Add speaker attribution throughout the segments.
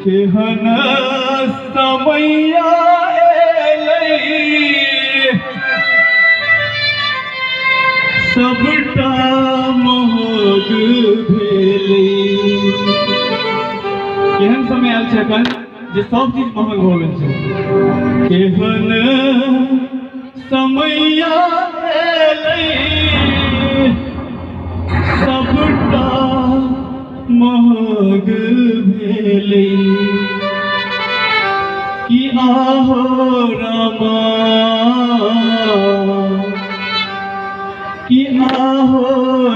Speaker 1: केहन समैया सबटा महग भेलै। केहन समय आयल छै अखन जे सब चीज महग हो गेल छै। केहन समैया सबटा महग भेलै कि आहो रामा कि आहो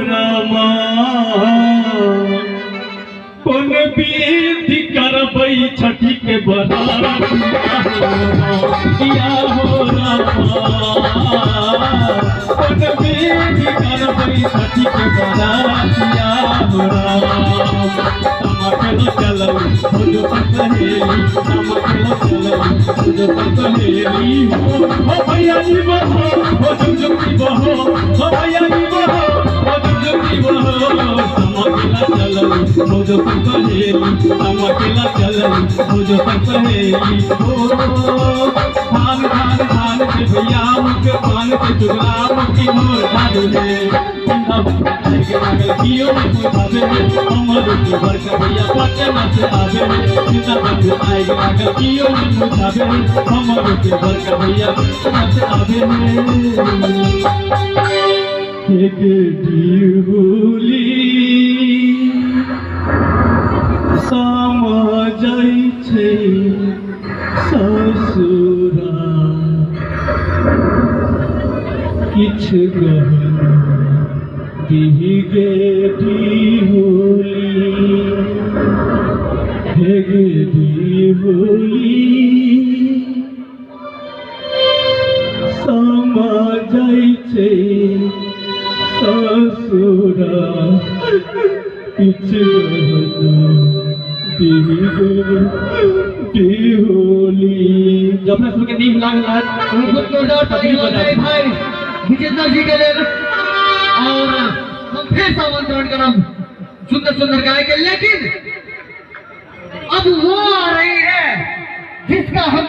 Speaker 1: रामा कोन विधि करबै छठी के बरात कि आहो रामा कोन विधि करबै छठी के बरात आहो रामा। चमकलो चलो जो सहेली चमकलो चलो जो सहेली हो भैया जी बहो हो जुगजुगी बहो हो भैया जी बहो हो जुगजुगी बहो। चमकला चलो जो सहेली चमकला चलो जो सहेली हो। धान धान धान के भैया मुझे पान के टुकड़ा मुझी मोर झाड़ू है कियो में बुझावे हमर के बड़का भैया पटना से आवे सीता बंद आए लागल कियो में बुझावे हमर के बड़का भैया पटना से आवे। एक दिहुली समझै छै ससुरा किछ गहना दिहि गे दिहुली हे गे दिहुली समझै छै ससुरा किछ गहना दिहि गे दिहुली। जब अपना सुन के नीम लागल
Speaker 2: भाई विजेंद्र जी के लिए और हम फिर से आमंत्रण करब सुंदर सुंदर गाय के, लेकिन अब वो आ रही है जिसका हम